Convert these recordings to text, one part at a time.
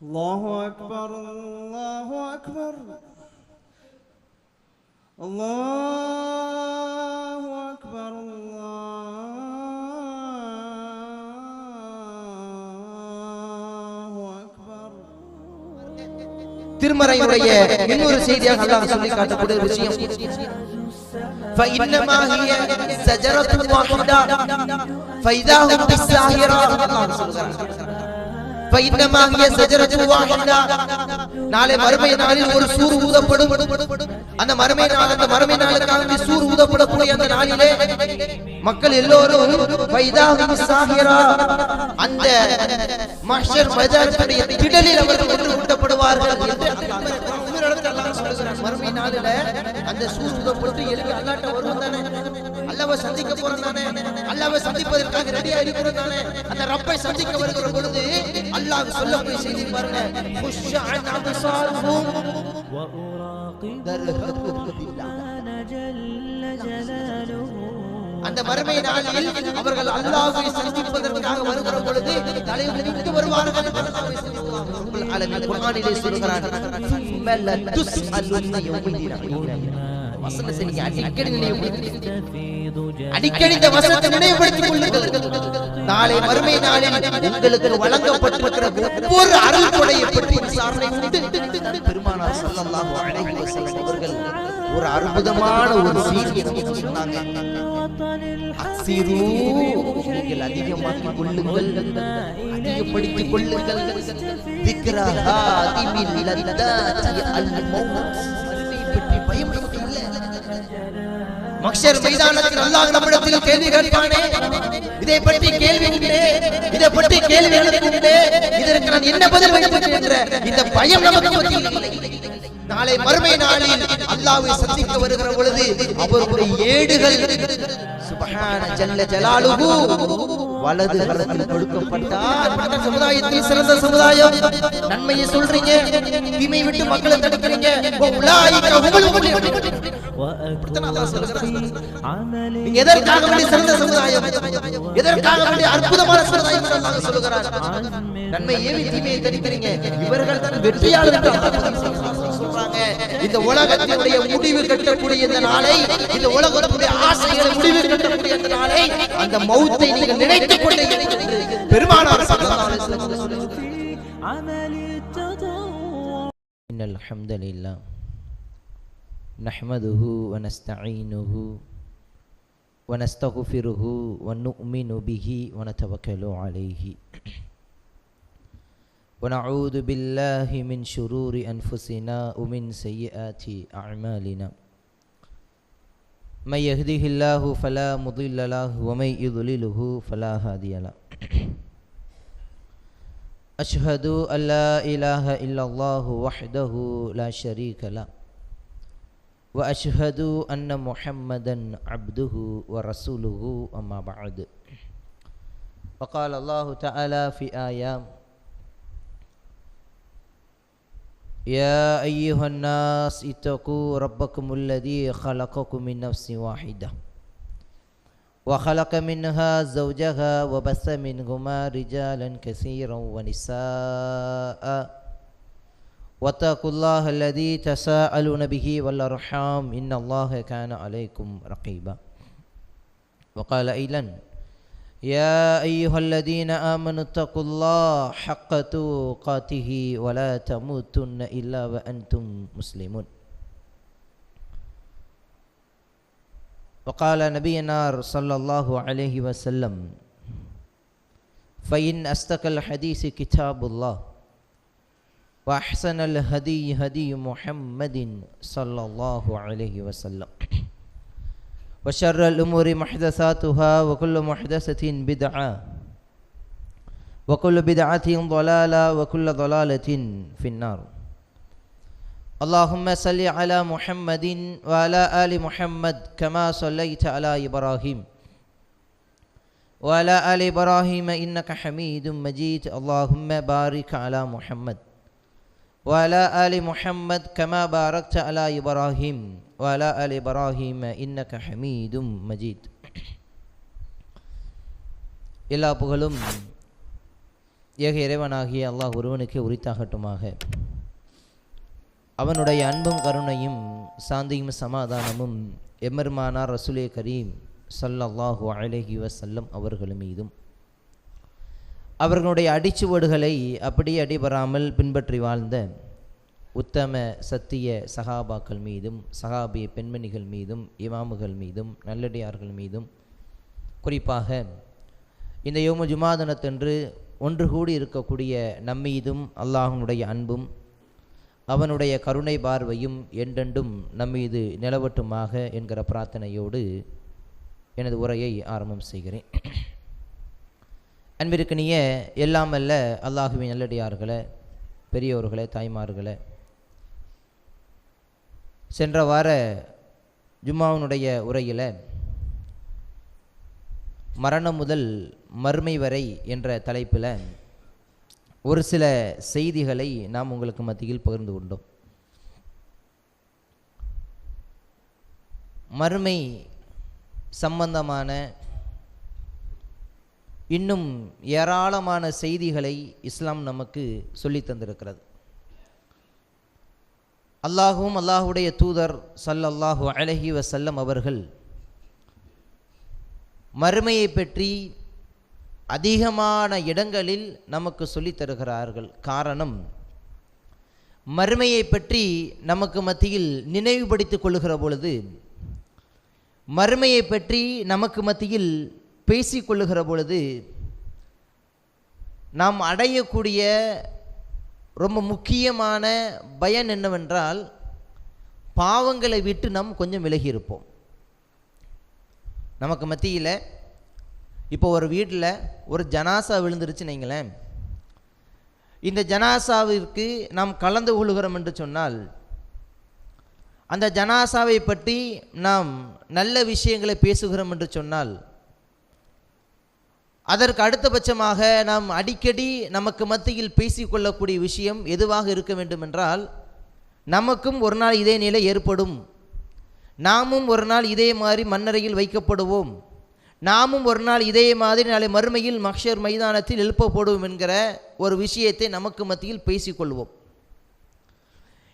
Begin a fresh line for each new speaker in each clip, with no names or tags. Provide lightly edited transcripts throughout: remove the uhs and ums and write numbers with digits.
الله أكبر الله أكبر الله أكبر الله أكبر.
திருமறையுடைய இன்னொரு செய்தியாக அல்லாஹ் சொல்லி காட்டக்கூடிய விஷயம் فإنما هي زجرة واحدة فإذا هم بالساهرة அல்லாஹ் சொல்றார் فإنما هي زجرة واحدة நாளை மறுமை நாளில் ஒரு சூர் ஊதப்படும் அந்த மறுமை நாளுக்காக சூர் ஊதப்படக்கூடிய அந்த நாளிலே மக்கள் எல்லோரும் فإذا هم بالساهرة அந்த மஹ்ஷர் மைதானத்துடைய திடலில் அவர்கள் ஒன்று கூட்டப்படுவார்கள் மறுமை நாளில அந்த சூர் ஊதப்பட்டு எழுப்பி அல்லாஹ்ட்ட வருவோம் தானே, அல்லாஹ்வை சந்திக்க போறோம் தானே, அல்லாஹ்வை சந்திப்பதற்காக ரெடியா இருக்கிறோம் தானே, அந்த ரப்பை சந்திக்க வருகிற பொழுது அல்லாஹ் சொல்லக்கூடிய செய்தி பாருங்க, خُشَّعَتْ أَبْصَارُهُمْ அந்த மறுமை நாளில் அவர்கள் அல்லாஹ்வை சந்திப்பதற்காக வருகிற பொழுது தலையை குனிந்து வருவார்கள். அல்லாஹ்வை சந்திப்பார்கள். ரப்பல் ஆலமீன் குர்ஆனிலே சொல்கிறார், அடிக்கடி இந்த வசனத்தை நினைவுபடுத்திக் கொள்ளுங்கள். நாளை மறுமை நாளில் உங்களுக்கு வழங்கப்பட்டிருக்கிற ஒவ்வொரு அருள் கொடையை பற்றி விசாரணை உண்டு. பெருமானார் ஸல்லல்லாஹு அலைஹி வஸல்லம் அவர்கள் ஒரு அற்புதமான ஒரு செய்தியை நமக்கு சொன்னாங்க. அக்ஸிரு, நீங்கள் அதிகமாக்கிக் கொள்ளுங்கள், அதிகப்படுத்திக் கொள்ளுங்கள். திக்ரா ஹாதிமில் லத்தாத்தி அல் மௌத், பற்றி பயம் நமக்கு இல்லை. மஹ்ஷர் மைதானத்தில் அல்லாஹ் நம்மிடத்தில் கேள்வி கேட்பானே, இதை பற்றி கேள்வி உண்டு, இதை பற்றி கேள்வி உண்டு, இதற்கு நான் என்ன பதில் வைப்பேன் என்ற இந்த பயம் நமக்கு மத்தியில் இல்லை. நாளை மறுமை நாளில் அல்லாஹ்வை சந்திக்க வருகிற பொழுது அவருடைய ஏடுகள் சுப்ஹான ஜல்ல ஜலாலுஹு வலது கரத்தில் கொடுக்கப்பட்டால் சமுதாயத்தில் சிறந்த சமுதாயம். நன்மையை சொல்றீங்க, தீமை விட்டு மக்களை தடுக்கிறீங்க, உலாயிக ஹுமுல் முஃப்லிஹூன். நீங்க எதற்காக வேண்டி சிறந்த சமுதாயம், எதற்காக வேண்டி அற்புதமான சமுதாயம் என்று அல்லாஹ் சொல்கிறார். நன்மை ஏவி தீமையை தடுக்கிறீங்க, இவர்கள் தான் வெற்றியாளர் என்று அல்லாஹ் சொல்றாங்க. இந்த உலகத்தினுடைய முடிவு கட்டக்கூடிய இந்த நாளை, இந்த உலகத்தினுடைய ஆசைகளை முடிவு கட்டக்கூடிய இந்த நாளை, அந்த மௌத்தை நீங்கள் நினைத்துக் கொண்டே பெருமானார் ஸல்லல்லாஹு அலைஹி வஸல்லம் இன்னல் ஹம்தலில்லாஹ் நஹ்மதுஹு வ நஸ்தஈனுஹு வ நஸ்தக்ஃபிருஹு வ நு'மினு பிஹி வ நதவக்கலு அலைஹி ونعوذ بالله من شرور أنفسنا ومن سيئات أعمالنا من يهده الله فلا مضل له ومن يضلله فلا هادي له أشهد أن لا إله إلا الله وحده لا شريك له وأشهد أن محمدا عبده ورسوله أما بعد وقال الله تعالى في آيات يا أيها الناس اتقوا ربكم الذي خلقكم من نفس واحدة وخلق منها زوجها وبث منهما رجالا كثيرا ونساء واتقوا الله الذي تساءلون به والأرحام إن الله كان عليكم رقيبا وقال أيضا يا أيها الذين آمنوا اتقوا الله حق تقاته ولا تموتن إلا وأنتم مسلمون وقال نبينا صلى الله عليه وسلم فإن أصدق الحديث كتاب الله وأحسن الهدي هدي محمد صلى الله عليه وسلم وشر الأمور محدثاتها وكل محدثة بدعة وكل بدعة ضلالة وكل ضلالة في النار اللهم صل على محمد وعلى آل محمد كما صليت على إبراهيم وعلى آل إبراهيم إنك حميد مجيد اللهم بارك على محمد وعلى آل محمد كما باركت على إبراهيم وعلى آل إبراهيم إنك حميد مجيد. எல்லா புகழும் ஏக இறைவனாகிய அல்லாஹ் ஒருவனுக்கே உரித்தாகட்டுமாக. அவனுடைய அன்பும் கருணையும் சாந்தியும் சமாதானமும் எம்பெருமானார் ரசூலே கரீம் ஸல்லல்லாஹு அலைஹி வஸல்லம் அவர்கள் மீதும் அவர்களுடைய அடிச்சுவடுகளை அப்படியே அடிபடாமல் பின்பற்றி வாழ்ந்த உத்தம சத்திய சஹாபாக்கள் மீதும் சஹாபிய பெண்மணிகள் மீதும் இமாமுகள் மீதும் நல்லடியார்கள் மீதும் குறிப்பாக இந்த யௌமு ஜுமா தினத்தன்று ஒன்று கூடி இருக்கக்கூடிய நம்மீதும் அல்லாஹ்வுடைய அன்பும் அவனுடைய கருணை பார்வையும் என்றென்றும் நம்மீது நிலவட்டுமாக என்கிற பிரார்த்தனையோடு எனது உரையை ஆரம்பம் செய்கிறேன். அன்பிற்கினிய எல்லாம் அல்ல அல்லாஹுவின் நல்லடியார்களே, பெரியோர்களே, தாய்மார்களே, சென்ற வார ஜும்மாவினுடைய உரையில் மரணம் முதல் மறுமை வரை என்ற தலைப்பில் ஒரு சில செய்திகளை நாம் உங்களுக்கு மத்தியில் பகிர்ந்து கொண்டோம். மறுமை சம்பந்தமான இன்னும் ஏராளமான செய்திகளை இஸ்லாம் நமக்கு சொல்லி தந்திருக்கிறது. அல்லாஹும் அல்லாஹுடைய தூதர் ஸல்லல்லாஹு அலைஹி வஸல்லம் அவர்கள் மறுமையை பற்றி அதிகமான இடங்களில் நமக்கு சொல்லி தருகிறார்கள். காரணம், மறுமையை பற்றி நமக்கு மத்தியில் நினைவுபடுத்திக் கொள்ளுகிற பொழுது, மறுமையை பற்றி நமக்கு மத்தியில் பேசிக்கொள்ளுகிற பொழுது நாம் அடையக்கூடிய ரொம்ப முக்கியமான பயன் என்னவென்றால், பாவங்களை விட்டு நாம் கொஞ்சம் விலகி இருப்போம். நமக்கு மத்தியில் இப்போ ஒரு வீட்டில் ஒரு ஜனாசா விழுந்துருச்சுன்னு வைங்களேன், இந்த ஜனாசாவிற்கு நாம் கலந்து கொள்கிறோம் என்று சொன்னால், அந்த ஜனாசாவை பற்றி நாம் நல்ல விஷயங்களை பேசுகிறோம் என்று சொன்னால், அதற்கு அடுத்தபட்சமாக நாம் அடிக்கடி நமக்கு மத்தியில் பேசிக்கொள்ளக்கூடிய விஷயம் எதுவாக இருக்க வேண்டும் என்றால், நமக்கும் ஒரு நாள் இதே நிலை ஏற்படும், நாமும் ஒரு நாள் இதே மாதிரி மண்ணறையில் வைக்கப்படுவோம், நாமும் ஒரு நாள் இதே மாதிரி நாளை மறுமையில் மஹ்ஷர் மைதானத்தில் எழுப்பப்படுவோம் என்கிற ஒரு விஷயத்தை நமக்கு மத்தியில் பேசிக்கொள்வோம்.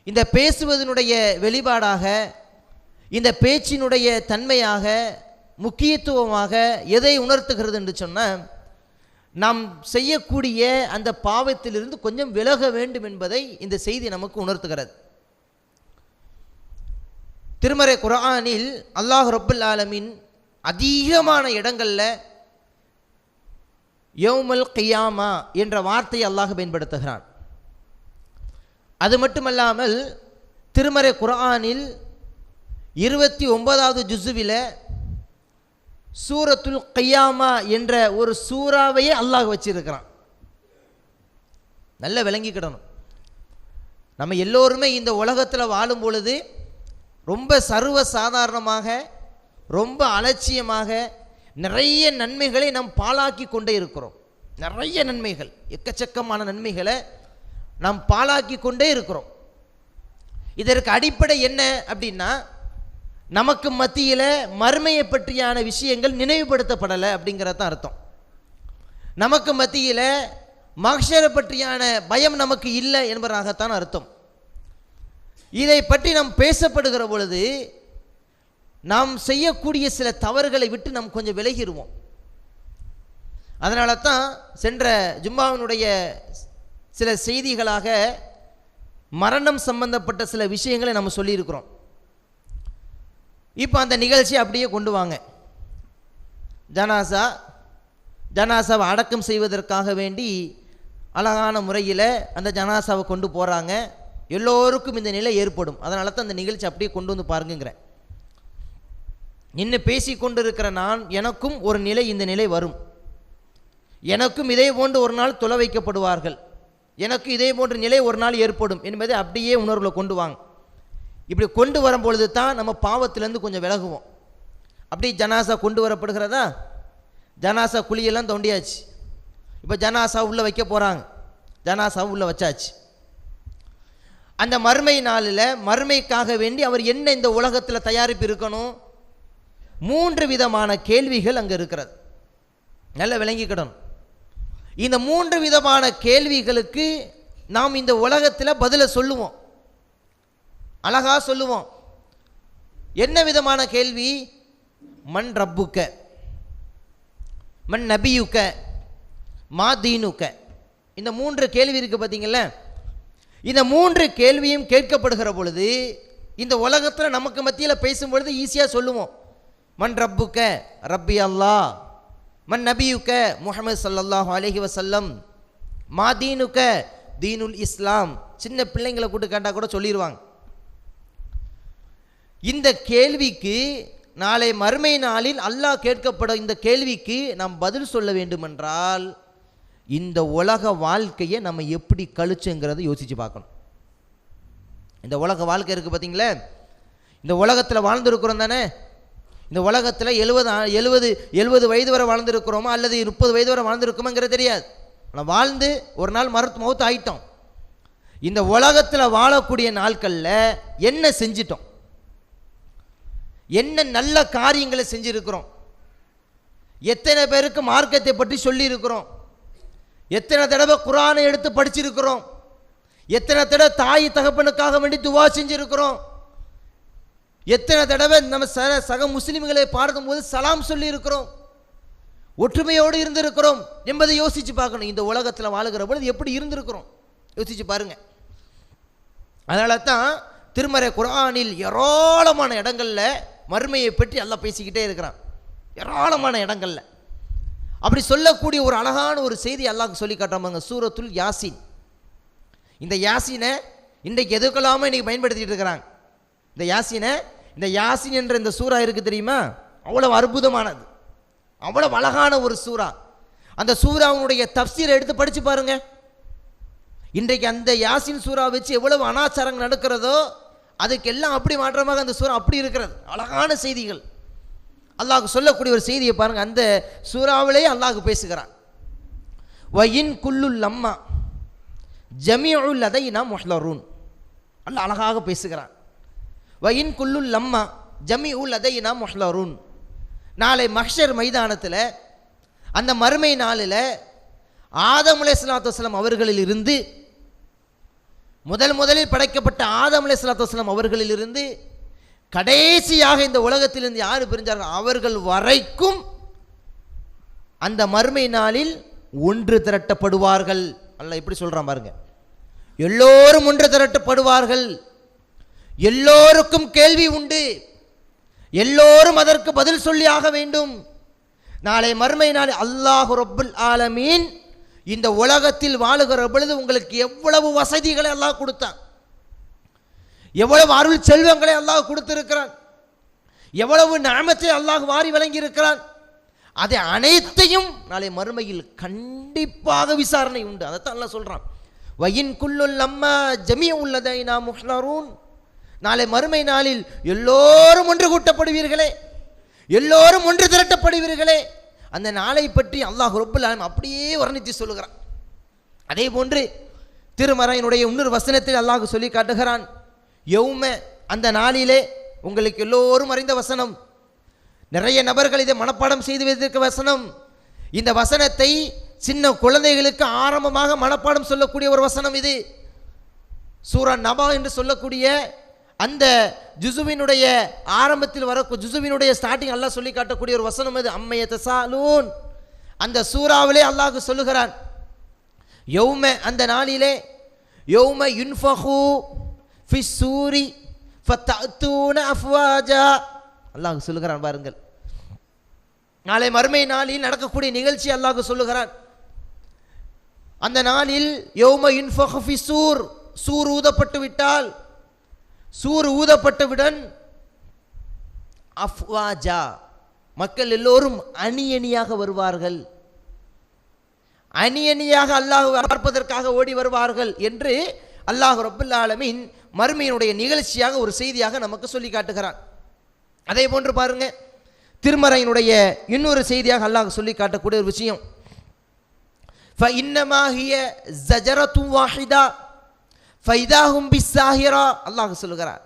இந்த பேசுவதனுடைய வெளிப்பாடாக, இந்த பேச்சினுடைய தன்மையாக, முக்கியத்துவமாக எதை உணர்த்துகிறது என்று சொன்னால், நாம் செய்யக்கூடிய அந்த பாவத்திலிருந்து கொஞ்சம் விலக வேண்டும் என்பதை இந்த செய்தி நமக்கு உணர்த்துகிறது. திருமறை குர்ஆனில் அல்லாஹ் ரப்புல் ஆலமீன் அதிகமான இடங்களில் யௌமுல் கியாமா என்ற வார்த்தையை அல்லாஹ் பயன்படுத்துகிறான். அது மட்டுமல்லாமல் திருமறை குர்ஆனில் 29வது ஜுஸுவில் சூரத்துல் கியாமா என்ற ஒரு சூறாவையே அல்லாஹ் வச்சிருக்கிறான். நல்ல விளங்கிக்கிடணும். நம்ம எல்லோருமே இந்த உலகத்தில் வாழும் பொழுது ரொம்ப சர்வ சாதாரணமாக, ரொம்ப அலட்சியமாக நிறைய நன்மைகளை நாம் பாழாக்கி கொண்டே இருக்கிறோம். நிறைய நன்மைகள், எக்கச்சக்கமான நன்மைகளை நாம் பாழாக்கி கொண்டே இருக்கிறோம். இதற்கு அடிப்படை என்ன அப்படின்னா, நமக்கு மத்தியில் மறுமையை பற்றியான விஷயங்கள் நினைவுபடுத்தப்படலை அப்படிங்கிறதான் அர்த்தம். நமக்கு மத்தியில் மஹ்ஷரை பற்றியான பயம் நமக்கு இல்லை என்பதாகத்தான் அர்த்தம். இதை பற்றி நாம் பேசப்படுகிற பொழுது நாம் செய்யக்கூடிய சில தவறுகளை விட்டு நாம் கொஞ்சம் விலகிடுவோம். அதனால தான் சென்ற ஜும்மாவினுடைய சில செய்திகளாக மரணம் சம்பந்தப்பட்ட சில விஷயங்களை நம்ம சொல்லியிருக்கிறோம். இப்போ அந்த நிகழ்ச்சியை அப்படியே கொண்டு வாங்க. ஜனாசாவை அடக்கம் செய்வதற்காக வேண்டி அழகான முறையில் அந்த ஜனாசாவை கொண்டு போகிறாங்க. எல்லோருக்கும் இந்த நிலை ஏற்படும். அதனால தான் அந்த நிகழ்ச்சி அப்படியே கொண்டு வந்து பாருங்கிறேன். இன்னும் பேசி கொண்டு இருக்கிற நான், எனக்கும் ஒரு நிலை, இந்த நிலை வரும். எனக்கும் இதே போன்று ஒரு நாள் தொலை வைக்கப்படுவார்கள், எனக்கு இதே போன்ற நிலை ஒரு நாள் ஏற்படும் என்பதை அப்படியே உணர்வில் கொண்டு வாங்க. இப்படி கொண்டு வரும்பொழுது தான் நம்ம பாவத்திலேருந்து கொஞ்சம் விலகுவோம். அப்படி ஜனாசா கொண்டு வரப்படுகிறதா, ஜனாசா குழியெல்லாம் தோண்டியாச்சு. இப்போ ஜனாசா உள்ளே வைக்க போகிறாங்க. ஜனாசா உள்ளே வச்சாச்சு. அந்த மறுமை நாளில் மறுமைக்காக வேண்டி அவர் என்ன இந்த உலகத்தில் தயாரிப்பு இருக்கணும், 3 விதமான கேள்விகள் அங்கே இருக்கிறது. நல்ல விளங்கிக்கிடணும். இந்த 3 விதமான கேள்விகளுக்கு நாம் இந்த உலகத்தில் பதிலை சொல்லுவோம், அழகா சொல்லுவோம். என்ன விதமான கேள்வி? மன் ரப்புக்க, மன் நபியுக்க, மா தீனுக்க. இந்த 3 கேள்வி இருக்கு பார்த்தீங்களா? இந்த 3 கேள்வியும் கேட்கப்படுகிற பொழுது இந்த உலகத்தில் நமக்கு மத்தியில் பேசும்பொழுது ஈஸியாக சொல்லுவோம். மன் ரப்புக்க, ரப்பி அல்லாஹ். மன் நபியுக்க, முஹம்மது ஸல்லல்லாஹு அலைஹி வஸல்லம். மா தீனுக்க, தீனுல் இஸ்லாம். சின்ன பிள்ளைங்களை கூட்டு கேட்டால் கூட சொல்லிடுவாங்க. இந்த கேள்விக்கு நாளை மறுமை நாளில் அல்லாஹ் கேட்கப்படும் இந்த கேள்விக்கு நாம் பதில் சொல்ல வேண்டுமென்றால் இந்த உலக வாழ்க்கையை நம்ம எப்படி கழிச்சுங்கிறத யோசித்து பார்க்கணும். இந்த உலக வாழ்க்கை இருக்குது பார்த்தீங்களா? இந்த உலகத்தில் வாழ்ந்துருக்கிறோம் தானே? இந்த உலகத்தில் 70 வயது வரை வாழ்ந்துருக்கிறோமா அல்லது 30 வயது வரை வாழ்ந்துருக்கோமாங்கிறது தெரியாது. ஆனால் வாழ்ந்து ஒரு நாள் மௌத்து ஆயிட்டோம். இந்த உலகத்தில் வாழக்கூடிய நாட்களில் என்ன செஞ்சிட்டோம், என்ன நல்ல காரியங்களை செஞ்சிருக்கிறோம், எத்தனை பேருக்கு மார்க்கத்தை பற்றி சொல்லியிருக்கிறோம், எத்தனை தடவை குர்ஆனை எடுத்து படிச்சிருக்கிறோம், எத்தனை தடவை தாய் தகப்பனுக்காக வேண்டி துவா செஞ்சிருக்கிறோம், எத்தனை தடவை நம்ம சக முஸ்லிம்களை பார்க்கும்போது சலாம் சொல்லி இருக்கிறோம், ஒற்றுமையோடு இருந்திருக்கிறோம் என்பதை யோசிச்சு பார்க்கணும். இந்த உலகத்தில் வாழுகிற பொழுது எப்படி இருந்திருக்கிறோம் யோசிச்சு பாருங்க. அதனால தான் திருமறை குர்ஆனில் ஏராளமான இடங்கள்ல மறுமையை பற்றி அல்லாஹ் பேசிக்கிட்டே இருக்கிறான். ஏராளமான இடங்கள்ல அப்படி சொல்லக்கூடிய ஒரு அழகான ஒரு செய்தி அல்லாஹ் சொல்லி காட்டுறாங்க. சூரத்துல் யாசின். இந்த யாசினை இன்றைக்கு எதுக்கெல்லாம இன்னைக்கு பயன்படுத்திட்டு இருக்கிறாங்க. இந்த யாசின் என்ற இந்த சூரா இருக்கு தெரியுமா? அவ்வளவு அற்புதமானது, அவ்வளவு அழகான ஒரு சூரா. அந்த சூராவுடைய தஃப்சீரை எடுத்து படிச்சு பாருங்க. இன்றைக்கு அந்த யாசின் சூரா வச்சு எவ்வளவு அனாச்சாரங்கள் நடக்கிறதோ அதுக்கெல்லாம் அப்படி மாற்றமாக அந்த சூரா அப்படி இருக்கிறது. அழகான செய்திகள் அல்லாஹ் சொல்லக்கூடிய ஒரு செய்தியை பாருங்க. அந்த சூறாவிலே அல்லாஹ் பேசுகிறான். வயின் குல்லுல் லம்மா ஜமீஉல் லதைனா முஹ்லரூன். அல்லாஹ் அழகாக பேசுகிறான். வயின் குல்லுல் லம்மா ஜமீஉல் லதைனா முஹ்லரூன். நாளை மஹ்ஷர் மைதானத்தில் அந்த மறுமை நாளில் ஆதம் அலைஹிஸ்ஸலாத்து வஸ்ஸலாம் அவர்களில் இருந்து முதலில் படைக்கப்பட்ட ஆதம் அலைஹிஸ்ஸலாத்து வஸ்ஸலாம் அவர்களில் இருந்து கடைசியாக இந்த உலகத்திலிருந்து யார் பிரிஞ்சார்கள் அவர்கள் வரைக்கும் அந்த மறுமை நாளில் ஒன்று திரட்டப்படுவார்கள். அல்லாஹ் எப்படி சொல்றான் பாருங்க. எல்லோரும் ஒன்று திரட்டப்படுவார்கள், எல்லோருக்கும் கேள்வி உண்டு, எல்லோரும் அதற்கு பதில் சொல்லி ஆக வேண்டும். நாளை மறுமை நாள் அல்லாஹ் ரப்புல் ஆலமீன் இந்த உலகத்தில் வாழுகிற பொழுது உங்களுக்கு எவ்வளவு வசதிகளை அல்லாஹ் கொடுத்தான், எவ்வளவு அருள் செல்வங்களை அல்லாஹ் கொடுத்திருக்கிறான், எவ்வளவு நிஅமத்தை அல்லாஹ் வாரி வழங்கி இருக்கிறான். அதை அனைத்தையும் நாளை மறுமையில் கண்டிப்பாக விசாரணை உண்டு. அதைத்தான் அல்லாஹ் சொல்றான். வயின் குல்லுல் லம்மா ஜமீஉல் லதைனா முஹ்லரூன். நாளை மறுமை நாளில் எல்லோரும் ஒன்று கூட்டப்படுவீர்களே, எல்லோரும் ஒன்று திரட்டப்படுவீர்களே. அந்த நாளை பற்றி அல்லாஹ் ரப்புல் ஆலமீன் அப்படியே வர்ணித்து சொல்லுகிறான். அதே போன்று திருமறையினுடைய இன்னொரு வசனத்தில் அல்லாஹ் சொல்லி காட்டுகிறான். யௌம, அந்த நாளிலே, உங்களுக்கு எல்லோரும் அறிந்த வசனம், நிறைய நபர்கள் இதை மனப்பாடம் செய்து வைத்திருக்க வசனம். இந்த வசனத்தை சின்ன குழந்தைகளுக்கு ஆரம்பமாக மனப்பாடம் சொல்லக்கூடிய ஒரு வசனம் இது. சூரா நபா என்று சொல்லக்கூடிய அந்த ஜுசுவினுடைய ஆரம்பத்தில் வர ஜுசுவினுடைய ஸ்டார்டிங் அல்லாஹ் சொல்லி காட்டக்கூடிய ஒரு வசனம் இது. அம்மையத்தசாலூன். அந்த சூறாவிலே அல்லாஹ் சொல்லுகிறான். யௌம, அந்த நாளிலே, யௌம யுன்ஃபஹு ஃபிஸ்ஸூரி ஃபதஅத்தூன அஃப்வாஜா. அல்லாஹ் சொல்லுகிறான் பாருங்கள். நாளை மறுமை நாளில் நடக்கக்கூடிய நிகழ்ச்சி அல்லாஹ் சொல்லுகிறான். அந்த நாளில் யௌம யுன்ஃபஹு ஃபிஸ்ஸூர், சூர் ஊதப்பட்டு விட்டால், சூர் ஊதப்பட்டவுடன் அஃப்வாஜா, மக்கள் எல்லோரும் அணி அணியாக வருவார்கள், அணி அணியாக அல்லாஹ் பார்ப்பதற்காக ஓடி வருவார்கள் என்று அல்லாஹ் ரப்புல் ஆலமீன் மறுமையினுடைய நிகழ்ச்சியாக ஒரு செய்தியாக நமக்கு சொல்லி காட்டுகிறான். அதே போன்று பாருங்க, திருமறையினுடைய இன்னொரு செய்தியாக அல்லாஹ் சொல்லி காட்டக்கூடிய ஒரு விஷயம். ஃபஇன்னமா ஹிய ஸஜரத்து வாஹிதா ஃபைதாஹும் பிஸ்ஸாஹிரா. அல்லாஹ் சொல்லுகிறார்.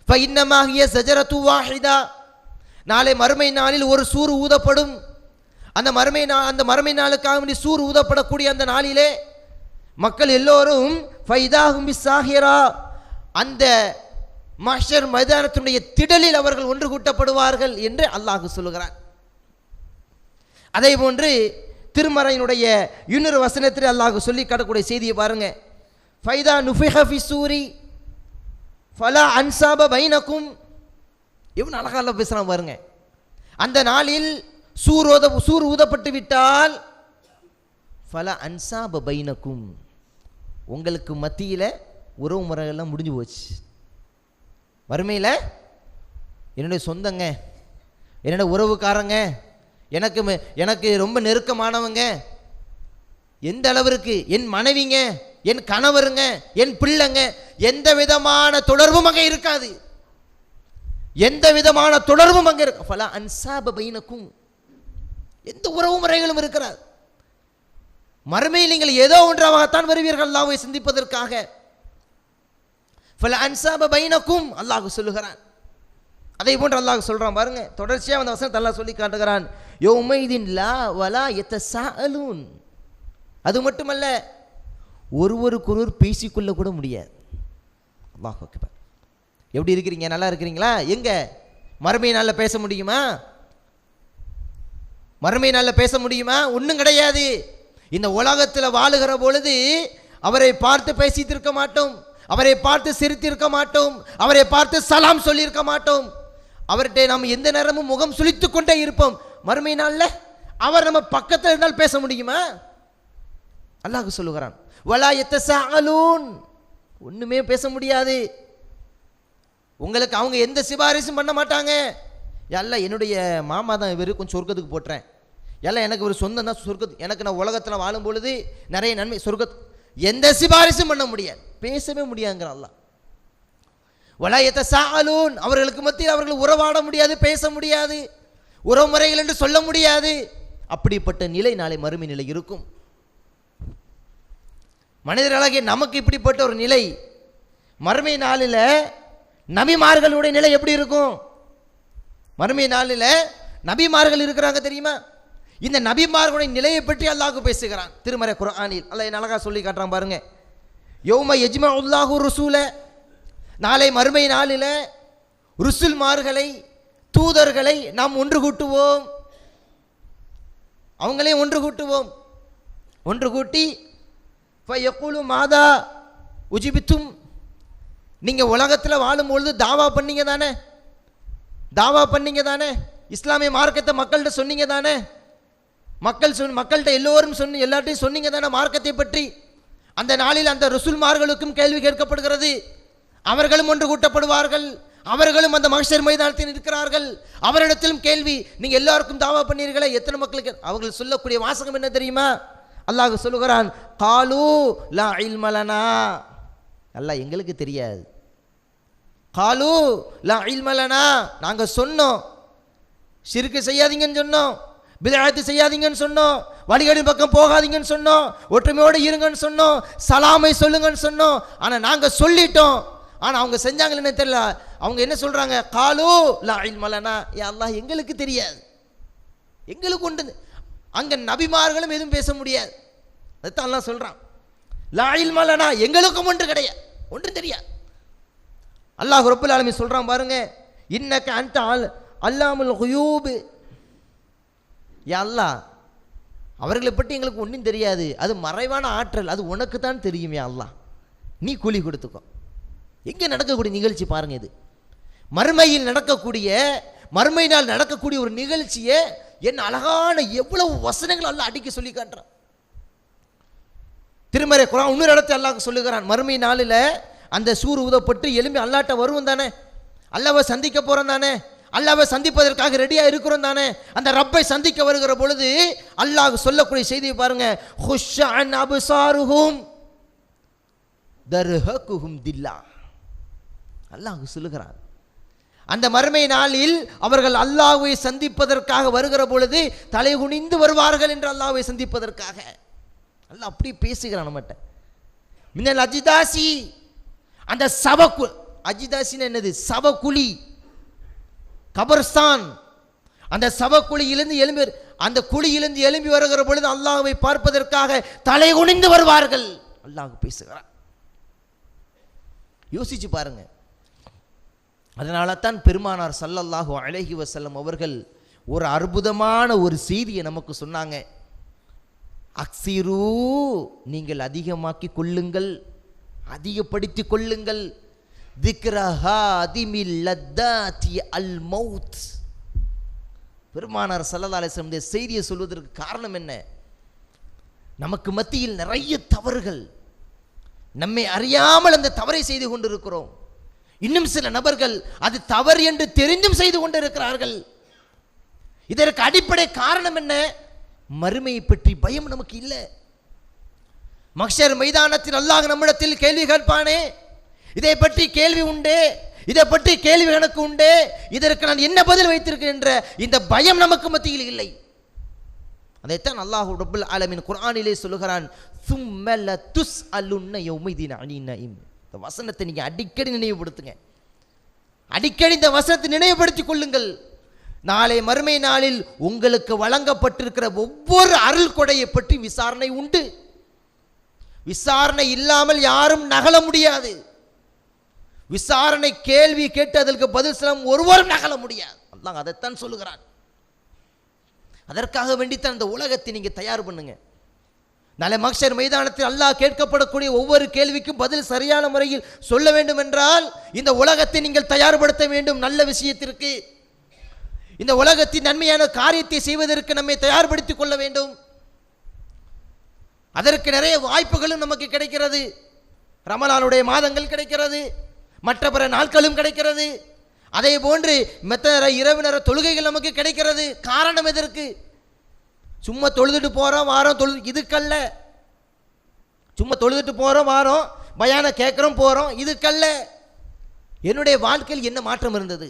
ஃபஇன்னமா ஹிய ஸஜரத்து வாஹிதா. நாளை மறுமை நாளில் ஒரு சூர் ஊதப்படும், அந்த மறுமை நாளுக்காக வேண்டி சூர் ஊதப்படக்கூடிய அந்த நாளிலே மக்கள் எல்லோரும் ஃபைதாஹும் பிஸ்ஸாஹிரா, அந்த மஹ்ஷர் மைதானத்தினுடைய திடலில் அவர்கள் ஒன்று கூட்டப்படுவார்கள் என்று அல்லாஹ் சொல்லுகிறான். அதே போன்று திருமறையினுடைய இன்னொரு வசனத்தில் அல்லாஹ் சொல்லி காட்டக்கூடிய செய்தியை பாருங்க. ஃபைதா நுஃபிஹ ஃபிஸ்ஸூரி ஃபலா அன்சாப பைனக்கும். எவ்வளவு அழகாக பேசுறான் பாருங்க. அந்த நாளில் சூர் ஊதப்பட்டு விட்டால் ஃபலா அன்சாப பைனக்கும், உங்களுக்கு மத்தியில் உறவு முறைகள்லாம் முடிஞ்சு போச்சு. வறுமையில் என்னுடைய சொந்தங்க, என்னோட உறவுக்காரங்க, எனக்கு ரொம்ப நெருக்கமானவங்க, எந்த அளவிற்கு என் மனைவிங்க, என் கணவருங்க, என் பிள்ளைங்க, எந்த விதமான தொடர்பும் அங்கே இருக்காது. எந்த விதமான தொடர்பும் அங்கே இருக்கு. ஃபலா அன்சாப பைனக்கும், எந்த உறவு முறைகளும் இருக்கிறார். மறுமையில் நீங்கள் ஏதோ ஒன்றாகத்தான் வருவீர்கள் அல்லாஹ்வை சிந்திப்பதற்காக. ஃபலா அன்சாப பைனக்கும் அல்லாஹ் சொல்லுகிறான். அதே போன்று அல்லாஹ் சொல்றான் பாருங்க, தொடர்ச்சியாக அந்த வசனத்தை அல்லாஹ் சொல்லி காட்டுகிறான். யௌமைதின் லா வலா யத்தஸாஅலூன். அது மட்டுமல்ல, ஒருவருக்கொருவர் பேசிக்கொள்ள கூட முடியாது. அல்லாஹ் அக்பர். எப்படி இருக்கிறீங்க, நல்லா இருக்கிறீங்களா? எங்க மறுமை நாளில் பேச முடியுமா? மறுமை நாளில் பேச முடியுமா? ஒன்றும் கிடையாது. இந்த உலகத்தில் வாழுகிற பொழுது அவரை பார்த்து பேசித்திருக்க மாட்டோம், அவரை பார்த்து சிரித்திருக்க மாட்டோம், அவரை பார்த்து சலாம் சொல்லியிருக்க மாட்டோம், அவர்கிட்ட நாம் எந்த நேரமும் முகம் சுளித்து கொண்டே இருப்போம். மறுமை நாளில் அவர் நம்ம பக்கத்தில் இருந்தால் பேச முடியுமா? அல்லாஹ் சொல்லுகிறான், வலா யத்தஸாஅலூன், ஒண்ணுமே பேச முடியாது. உங்களுக்கு அவங்க எந்த சிபாரிசும் பண்ண மாட்டாங்க. எல்லாம் என்னுடைய மாமா தான் இவர், கொஞ்சம் சொர்க்கத்துக்கு போட்டுறேன், எல்லாம் எனக்கு ஒரு சொந்தம் தான் சொர்க்கத்து, எனக்கு நான் உலகத்தில் வாழும் பொழுது நிறைய நன்மை சொர்க்கத்து, எந்த சிபாரிசும் பண்ண முடியாது, பேசவே முடியாதுங்கிற அல்லாஹ். வலா யத்தஸாஅலூன், அவர்களுக்கு மத்தியில் அவர்கள் உறவாட முடியாது, பேச முடியாது, உறவு முறைகள் என்று சொல்ல முடியாது. அப்படிப்பட்ட நிலை நாளை மறுமை நிலை இருக்கும். மனிதர்களாகிய நமக்கு இப்படிப்பட்ட ஒரு நிலை மறுமை நாளில் நபிமார்களுடைய நிலை எப்படி இருக்கும்? மறுமை நாளில் நபிமார்கள் இருக்கிறாங்க தெரியுமா? இந்த நபிமார்களுடைய நிலையை பற்றி அல்லாஹ் பேசுகிறான் திருமறை குர்ஆனில். அல்லாஹ் அழகா சொல்லி காட்டுறான் பாருங்க. யௌம யஜ்மஉல்லாஹு ருசூல, நாளை மறுமை நாளில் ருசுல்மார்களை, தூதர்களை நாம் ஒன்று கூட்டுவோம், அவங்களையும் ஒன்று கூட்டுவோம். ஒன்று கூட்டி ஃபயக்கூலு மாதா உஜிபித்தும், நீங்கள் உலகத்தில் வாழும்பொழுது தாவா பண்ணீங்க தானே, தாவா பண்ணீங்க தானே, இஸ்லாமிய மார்க்கத்தை மக்கள்கிட்ட சொன்னீங்க தானே, மக்கள்கிட்ட எல்லோரும் எல்லாத்தையும் சொன்னீங்க தானே மார்க்கத்தை பற்றி. அந்த நாளில் அந்த ரசூல்மார்களுக்கும் கேள்வி கேட்கப்படுகிறது, அவர்களும் ஒன்று கூட்டப்படுவார்கள், அவர்களும் அந்த மஹ்ஷர் மைதானத்தில் இருக்கிறார்கள், அவரிடத்திலும் கேள்வி, நீங்க எல்லாருக்கும் தாவா பண்ணீர்களே, எத்தனை மக்களுக்கு? அவர்கள் சொல்லக்கூடிய வாசகம் என்ன தெரியுமா? அல்லாஹ் சொல்லுகிறான், காலு லா இல்ம லனா, அல்லாஹ் எங்களுக்கு தெரியாது. காலு லா இல்ம லனா, நாங்க சொன்னோம் ஷிர்க் செய்யாதீங்கன்னு சொன்னோம், பித்அத் செய்யாதீங்கன்னு சொன்னோம், வழிகளின் பக்கம் போகாதீங்கன்னு சொன்னோம், ஒற்றுமையோடு இருங்கன்னு சொன்னோம், சலாமை சொல்லுங்கன்னு சொன்னோம். ஆனா நாங்க சொல்லிட்டோம். ஆனா அவங்க செஞ்சாங்கன்னு தெரியல. அவங்க என்ன சொல்றாங்க? காலு லா இல்ம லனா, யா அல்லாஹ் எங்களுக்கு தெரியாது, எங்களுக்கு ஒன்று. அங்க நபிமார்களும் எதுவும் பேச முடியாது. அதுதான் அல்லாஹ் சொல்றான், லா இல்ம லனா, எங்களுக்கும் ஒன்று கிடையாது, ஒன்றும் தெரியாது. அல்லாஹ் ரப்பல் ஆலமீன் சொல்றான் பாருங்க, இன்னக அன்த அல்லாமுல் குயூப், யா அல்லாஹ் அவர்களை பற்றி எங்களுக்கு ஒன்றும் தெரியாது, அது மறைவான ஆற்றல், அது உனக்கு தான் தெரியும் யா அல்லாஹ், நீ கூலி கொடுத்துக்கோ. எங்கே நடக்கக்கூடிய நிகழ்ச்சி பாருங்க, இது மறுமையில் நடக்கக்கூடிய, மறுமை நாள் நடக்கக்கூடிய ஒரு நிகழ்ச்சியை என்ன அழகான எவ்வளவு வசனங்கள் அல்லாஹ் அடிக்க சொல்லி காட்டுறான். திருமறை குர்ஆன் இன்னொரு இடத்துல அல்லாஹ் சொல்லுகிறான், மறுமை நாளில் அந்த சூர் ஊதப்பட்டு எழும்பி அல்லாஹ்ட்ட வருவோம் தானே, அல்லாஹ்வை சந்திக்க போறோம் தானே, அல்லாஹ்வை சந்திப்பதற்காக ரெடியா இருக்கிறோம் தானே, அந்த ரப்பை சந்திக்க வருகிற பொழுது அல்லாஹ் சொல்லக்கூடிய செய்தியை பாருங்க, ஹுஷ்ஷஅன் அப்சாருஹும் தர்ஹகுஹும் தில்லா. அல்லாஹ் சொல்லுகிறான், அந்த மறுமை நாளில் அவர்கள் அல்லாஹ்வை சந்திப்பதற்காக வருகிற பொழுது தலை குனிந்து வருவார்கள் என்று, அல்லாஹ்வை சந்திப்பதற்காக. அல்லாஹ் அப்படி பேசுகிறான் நம்மகிட்ட. மின்னல் அஜிதாசி, அந்த சவகு, அஜிதாசின்னு என்னது? சவகுழி, கபர்ஸ்தான். அந்த சவக்குழியிலிருந்து எழும்பி அந்த குழியிலிருந்து எழும்பி வருகிற பொழுது அல்லாஹ்வை பார்ப்பதற்காக தலை குனிந்து வருவார்கள். அல்லாஹ் பேசுகிறார். யோசிச்சு பாருங்க. அதனால தான் பெருமானார் ஸல்லல்லாஹு அலைஹி வஸல்லம் அவர்கள் ஒரு அற்புதமான ஒரு செய்தியை நமக்கு சொன்னாங்க. அக்ஸிரு, நீங்கள் அதிகமாக்கி கொள்ளுங்கள், அதிகப்படுத்திக் கொள்ளுங்கள், திக்ரஹாதிமில் லத்தாத்தி அல் மௌத். பெருமானார் ஸல்லல்லாஹு அலைஹி வஸல்லம் இந்த செய்தியை சொல்வதற்கு காரணம் என்ன? நமக்கு மத்தியில் நிறைய தவறுகள், நம்மை அறியாமல் அந்த தவறை செய்து கொண்டிருக்கிறோம். இன்னும் சில நபர்கள் அது தவறு என்று தெரிந்தும் செய்து கொண்டிருக்கிறார்கள். இதற்கு அடிப்படை காரணம் என்ன? மறுமையை பற்றி பயம் நமக்கு இல்லை. மஹ்ஷர் மைதானத்தில் அல்லாஹ் நம்மிடத்தில் கேள்வி கேட்பானே, இதை பற்றி கேள்வி உண்டே, இதை பற்றி கேள்வி எனக்கு உண்டே, இதற்கு நான் என்ன பதில் வைத்திருக்கேன் என்ற இந்த பயம் நமக்கு மத்தியில் இல்லை. அதைத்தான் அல்லாஹ் ரப்பல் ஆலமீன் குர்ஆனிலே சொல்லுகிறான், சும்ம லதுஸ்அலுன்ன யௌமைதின் அனின் நஈம். இந்த வசனத்தை நீங்க அடிக்கடி நினைவுபடுத்துங்க, அடிக்கடி இந்த வசனத்தை நினைவுபடுத்திக் கொள்ளுங்கள். நாளை மறுமை நாளில் உங்களுக்கு வழங்கப்பட்டிருக்கிற ஒவ்வொரு அருள் கொடையை பற்றி விசாரணை உண்டு. விசாரணை இல்லாமல் யாரும் நகல முடியாது. விசாரணை கேள்வி கேட்டு அதற்கு பதில் சொல்ல ஒருவரும் நகல முடியாது. அல்லாஹ் அதைத்தான் சொல்லுகிறான். அதற்காக வேண்டித்தான் இந்த உலகத்தை நீங்க தயார் பண்ணுங்க. நாளை மஹ்ஷர் மைதானத்தில் அல்லாஹ் கேட்கப்படக்கூடிய ஒவ்வொரு கேள்விக்கும் பதில் சரியான முறையில் சொல்ல வேண்டும் என்றால் இந்த உலகத்தை நீங்கள் தயார்படுத்த வேண்டும். நல்ல விஷயத்திற்கு, இந்த உலகத்தின் நன்மையான காரியத்தை செய்வதற்கு நம்மை தயார்படுத்திக் கொள்ள வேண்டும். அதற்கு நிறைய வாய்ப்புகளும் நமக்கு கிடைக்கிறது. ரமலானுடைய மாதங்கள் கிடைக்கிறது, மற்ற பிற நாட்களும் கிடைக்கிறது. அதே போன்று மற்ற இரவு நேர தொழுகைகள் நமக்கு கிடைக்கிறது. காரணம் எதற்கு? சும்மா தொழுதுட்டு போறோம் வாரம் இதுக்கல்ல. சும்மா தொழுதுட்டு போறோம் வாரம் பயான கேட்கிறோம் போறோம் இதுக்கல்ல. என்னுடைய வாழ்க்கையில் என்ன மாற்றம் இருந்தது?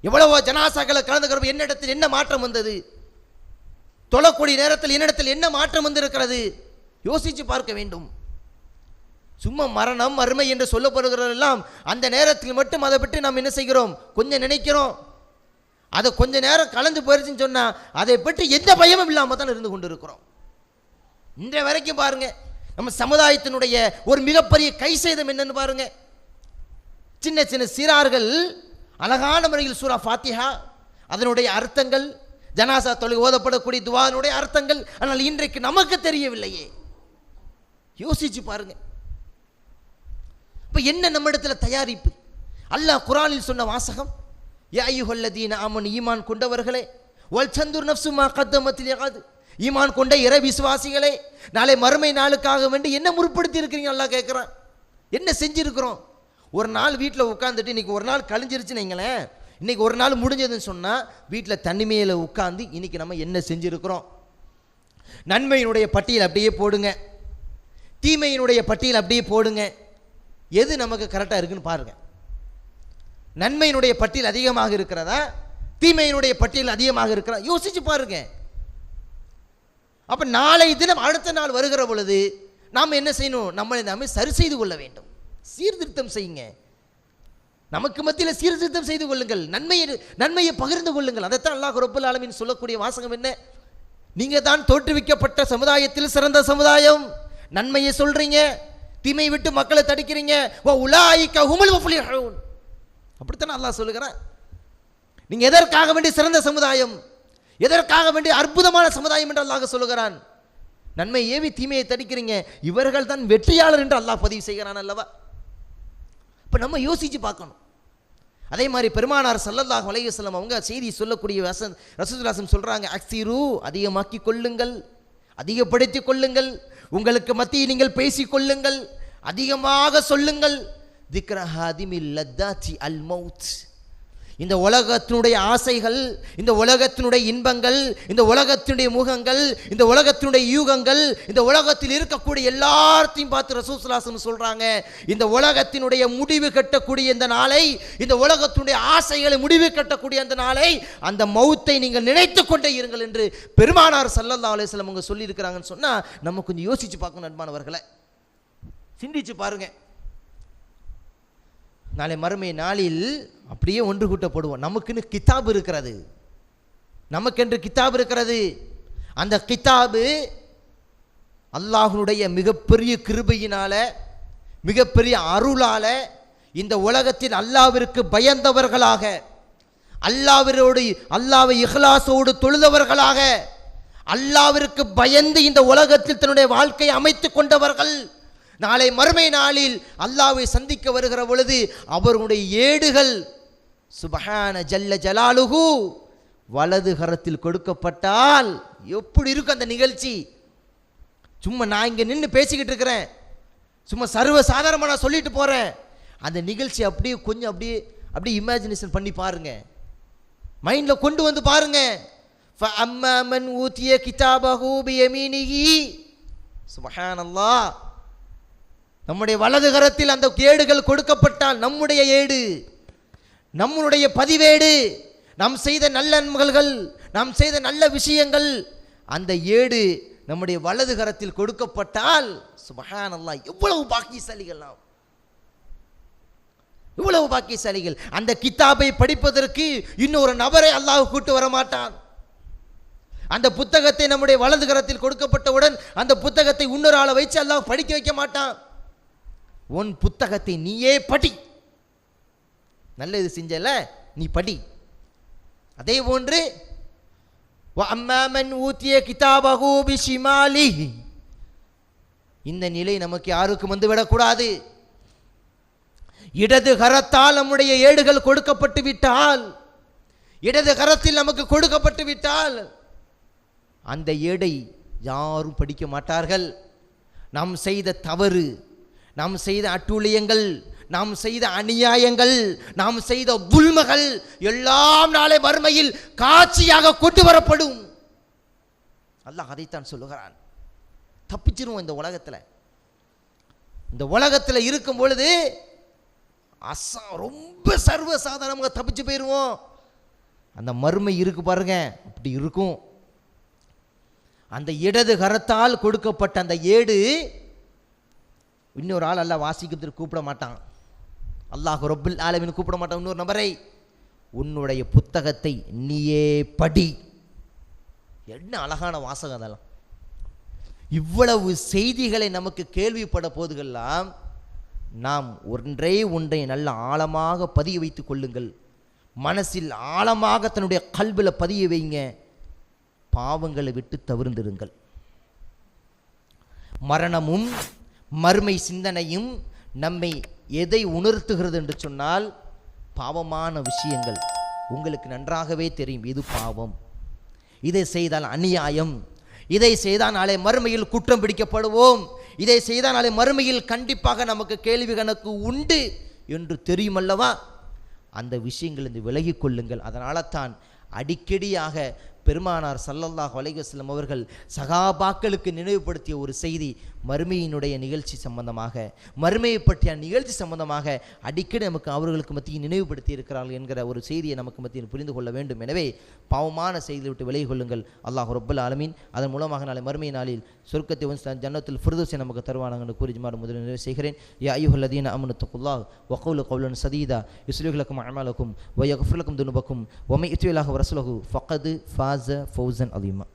எவ்வளவோ ஜனாசாக்களை கலந்துக்கிறோம், என்னிடத்தில் என்ன மாற்றம் வந்தது? தொழக்கூடிய நேரத்தில் என்னிடத்தில் என்ன மாற்றம் வந்திருக்கிறது? யோசிச்சு பார்க்க வேண்டும். சும்மா மரணம் மறுமை என்று சொல்லப்படுகிறதெல்லாம் அந்த நேரத்தில் மட்டும் அதை பற்றி நாம் என்ன செய்கிறோம்? கொஞ்சம் நினைக்கிறோம். அதை கொஞ்ச நேரம் கலந்து போயிருச்சுன்னு சொன்னா அதை பற்றி எந்த பயமும் இல்லாமல் தான் இருந்து கொண்டு இருக்கிறோம். இன்றைய வரைக்கும் பாருங்க, நம்ம சமுதாயத்தினுடைய ஒரு மிகப்பெரிய கை சேதம் என்னன்னு பாருங்க. சின்ன சின்ன சிறார்கள் அழகான முறையில் சூரா ஃபாத்திஹா அதனுடைய அர்த்தங்கள், ஜனாசா தொழுகை ஓதப்படக்கூடிய துவானுடைய அர்த்தங்கள், ஆனால் இன்றைக்கு நமக்கு தெரியவில்லையே. யோசிச்சு பாருங்க. இப்ப என்ன நம்ம இடத்துல தயாரிப்பு? அல்லாஹ் குர்ஆனில் சொன்ன வாசகம், யா அய்யுஹல்லதீன ஆமனு, ஈமான் கொண்டவர்களே, வல் தன்துர் நஃப்சு மா கத்தமத் லிகத், ஈமான் கொண்ட இறை விசுவாசிகளே, நாளை மறுமை நாளுக்காக வேண்டி என்ன முற்படுத்தி இருக்கிறீங்க? அல்லாஹ் கேட்குறான். என்ன செஞ்சிருக்கிறோம்? ஒரு நாள் வீட்டில் உட்காந்துட்டு இன்னைக்கு ஒரு நாள் கழிஞ்சிருச்சுன்னு வைங்களேன், இன்னைக்கு ஒரு நாள் முடிஞ்சதுன்னு சொன்னால் வீட்டில் தனிமையில் உட்காந்து இன்னைக்கு நம்ம என்ன செஞ்சுருக்கிறோம்? நன்மையினுடைய பட்டியல் அப்படியே போடுங்க, தீமையினுடைய பட்டியல் அப்படியே போடுங்க. எது நமக்கு கரெக்டாக இருக்குன்னு பாருங்க. நன்மையினுடைய பட்டியல் அதிகமாக இருக்கிறதா, தீமையினுடைய பட்டியல் அதிகமாக இருக்கிறதா? யோசிச்சு பாருங்க. அப்ப நாளை தினம் அடுத்த நாள் வருகிற பொழுது நாம் என்ன செய்யணும்? நம்மளை நாம சரி செய்து கொள்ள வேண்டும். சீர்திருத்தம் செய்யுங்க. நமக்கு மத்தியில் சீர்திருத்தம் செய்து கொள்ளுங்கள். நன்மையை பகிர்ந்து கொள்ளுங்கள். அதைத்தான் அல்லாஹ் ரப்பல் ஆலமீன் சொல்லக்கூடிய வாசகம் என்ன? நீங்க தான் தோற்றுவிக்கப்பட்ட சமுதாயத்தில் சிறந்த சமுதாயம். நன்மையை சொல்றீங்க, தீமை விட்டு மக்களை தடுக்கிறீங்க. உலாயிக ஹுமுல் முஃப்லிஹூன். அப்படித்தான் அல்லாஹ் சொல்லுகிறான். நீங்க எதற்காக வேண்டிய சிறந்த சமுதாயம், எதற்காக வேண்டிய அற்புதமான சமுதாயம் என்று அல்லாஹ் சொல்லுகிறான். நன்மை ஏவி தீமையை தடுக்கிறீங்க, இவர்கள் தான் வெற்றியாளர் என்று அல்லாஹ் பதிவு செய்கிறான் அல்லவா? இப்போ நம்ம யோசிச்சு பார்க்கணும். அதே மாதிரி பெருமானார் ஸல்லல்லாஹு அலைஹி வஸல்லம் அவங்க செய்தி சொல்லக்கூடிய ரசூலுல்லாஹ் சொல்றாங்க, அக்ஸிரு, அதிகமாக்கி கொள்ளுங்கள், அதிகப்படுத்திக் கொள்ளுங்கள், உங்களுக்கு மத்தியில் நீங்கள் பேசிக் கொள்ளுங்கள், அதிகமாக சொல்லுங்கள். திக்ரஹாதிமில் லத்தாத்தி அல் மௌத். இந்த உலகத்தினுடைய ஆசைகள், இந்த உலகத்தினுடைய இன்பங்கள், இந்த உலகத்தினுடைய முகங்கள், இந்த உலகத்தினுடைய யூகங்கள், இந்த உலகத்தில் இருக்கக்கூடிய எல்லாத்தையும் பார்த்து ரசூலுல்லாஹி ஸல்லல்லாஹு அலைஹி வஸல்லம் சொல்றாங்க, இந்த உலகத்தினுடைய முடிவு கட்டக்கூடிய இந்த நாளை, இந்த உலகத்தினுடைய ஆசைகளை முடிவு கட்டக்கூடிய அந்த நாளை, அந்த மௌத்தை நீங்கள் நினைத்து கொண்டே இருங்கள் என்று பெருமானார் ஸல்லல்லாஹு அலைஹி வஸல்லம் அவங்க சொல்லி இருக்கிறாங்கன்னு சொன்னா நம்ம கொஞ்சம் யோசிச்சு பார்க்கணும். அன்பானவர்களை, சிந்திச்சு பாருங்க. நாளை மறுமை நாளில் அப்படியே ஒன்று கூட்டப்படுவோம். நமக்குன்னு கிதாப் இருக்கிறது. நமக்கென்று கிதாப் இருக்கிறது. அந்த கிதாபு அல்லாஹ்வுடைய மிகப்பெரிய கிருபையினால, மிகப்பெரிய அருளால இந்த உலகத்தில் அல்லாஹ்விற்கு பயந்தவர்களாக, அல்லாஹ்வை இஹ்லாஸோடு தொழுதவர்களாக, அல்லாஹ்விற்கு பயந்து இந்த உலகத்தில் தன்னுடைய வாழ்க்கையை அமைத்துக் கொண்டவர்கள் நாளை மறுமை நாளில் அல்லாஹ்வை சந்திக்க வருகிற பொழுது அவர்களுடைய ஏடுகள் சுப்ஹான ஜல்ல ஜலாலுஹு வலது கரத்தில் கொடுக்கப்பட்டால் எப்படி இருக்கும் அந்த நிகழ்ச்சி? சும்மா நான் இங்கே நின்று பேசிக்கிட்டு இருக்கிறேன், சும்மா சர்வ சாதாரணமாக நான் சொல்லிட்டு போகிறேன். அந்த நிகழ்ச்சி அப்படியே கொஞ்சம் அப்படியே இமேஜினேஷன் பண்ணி பாருங்க, மைண்டில் கொண்டு வந்து பாருங்க. ஃபஅம்மா மன் ஊதிய கிதாபஹு பியமீனிஹி, சுப்ஹானல்லாஹ், நம்முடைய வலது கரத்தில் அந்த ஏடுகள் கொடுக்கப்பட்டால், நம்முடைய ஏடு, நம்முடைய பதிவேடு, நாம் செய்த நல்ல நன்மைகள், நாம் செய்த நல்ல விஷயங்கள், அந்த ஏடு நம்முடைய வலது கரத்தில் கொடுக்கப்பட்டால் சுப்ஹானல்லாஹ், எவ்வளவு பாக்கியசாலிகள் நாம், இவ்வளவு பாக்கியசாலிகள். அந்த கிதாபை படிப்பதற்கு இன்னொரு நபரை அல்லாஹ் கூட்டு வர மாட்டான். அந்த புத்தகத்தை நம்முடைய வலது கரத்தில் கொடுக்கப்பட்டவுடன் அந்த புத்தகத்தை இன்னொரு ஆளை வச்சு அல்லாஹ் படிக்க வைக்க மாட்டான். உன் புத்தகத்தை நீயே படி, நல்லது செஞ்சல நீ படி. அதே போன்று வஅம்மாமன் ஊதிய கிதாபஹு பிஷிமாலிஹி, இந்த நிலை நமக்கு யாருக்கும் வந்துவிடக்கூடாது. இடது கரத்தால் நம்முடைய ஏடுகள் கொடுக்கப்பட்டு விட்டால், இடது கரத்தில் நமக்கு கொடுக்கப்பட்டு விட்டால் அந்த ஏடை யாரும் படிக்க மாட்டார்கள். நாம் செய்த தவறு, நாம் செய்த அட்டூழியங்கள், நாம் செய்த அநியாயங்கள், நாம் செய்த துல்மகள் எல்லாம் நாளை மறுமையில் காட்சியாக கொண்டு வரப்படும். அல்லாஹ் அதைத்தான் சொல்லுகிறான். தப்பிச்சிருவோம் இந்த உலகத்தில். இந்த உலகத்தில் இருக்கும் பொழுது ரொம்ப சர்வ சாதாரணமாக தப்பிச்சு போயிடுவோம். அந்த மறுமை இருக்கு பாருங்க, அப்படி இருக்கும். அந்த இடது கரத்தால் கொடுக்கப்பட்ட அந்த ஏடு இன்னொரு ஆள் அல்லாஹ் வாசிக்கிறதுக்கு கூப்பிட மாட்டான். அல்லாஹ் ரப்புல் ஆலமீன் கூப்பிட மாட்டான் இன்னொரு நபரை. உன்னுடைய புத்தகத்தை நீயே படி. என்ன அழகான வாசகம் அதெல்லாம். இவ்வளவு செய்திகளை நமக்கு கேள்விப்பட போதுகெல்லாம் நாம் ஒன்றை நல்ல ஆழமாக பதிய வைத்துக் கொள்ளுங்கள். மனசில் ஆழமாக தன்னுடைய கல்வியில் பதிய வைங்க. பாவங்களை விட்டு தவிர்ந்திருங்கள். மரணமும் மறுமை சிந்தனையும் நம்மை எதை உணர்த்துகிறது என்று சொன்னால், பாவமான விஷயங்கள் உங்களுக்கு நன்றாகவே தெரியும். இது பாவம், இதை செய்தால் அநியாயம், இதை செய்தால் நாளை மறுமையில் குற்றம் பிடிக்கப்படுவோம், இதை செய்தால் நாளை மறுமையில் கண்டிப்பாக நமக்கு கேள்வி கணக்கு உண்டு என்று தெரியுமல்லவா? அந்த விஷயங்களிலிருந்து விலகிக் கொள்ளுங்கள். அதனால தான் அடிக்கடியாக பெருமானார் ஸல்லல்லாஹு அலைஹி வஸல்லம் அவர்கள் சகாபாக்களுக்கு நினைவுபடுத்திய ஒரு செய்தி, மறுமையினுடைய நிகழ்ச்சி சம்பந்தமாக, மறுமையை பற்றிய நிகழ்ச்சி சம்பந்தமாக அடிக்கடி நமக்கு அவர்களுக்கு மத்தியில் நினைவுபடுத்தி இருக்கிறார்கள் என்கிற ஒரு செய்தியை நமக்கு மத்தியில் புரிந்து கொள்ள வேண்டும். எனவே பாவமான செய்தியை விட்டு விலகிக் கொள்ளுங்கள். அல்லாஹ் ரப்பல் ஆலமீன் அதன் மூலமாக நாளை மறுமை நாளில் சொர்க்கத்தை ஜன்னத்துல் ஃபிர்தௌஸை நமக்கு தருவானாங்க என்று கூறி ஜுமார் முதலில் நிறைவு செய்கிறேன். யா அய்யுஹல்லதீன ஆமனு தக்குல்லாஹ் வகூலு கௌலன் சதீதா யுஸ்லிஹ் லக்கும் அஅமாலக்கும் வ யக்ஃபிர் லக்கும் துனூபக்கும் வ மை யுத்தில்லாஹ வ ரசூலஹு ஃபக்கத் ஃபாஸ ஃபௌஸன் அதீமா.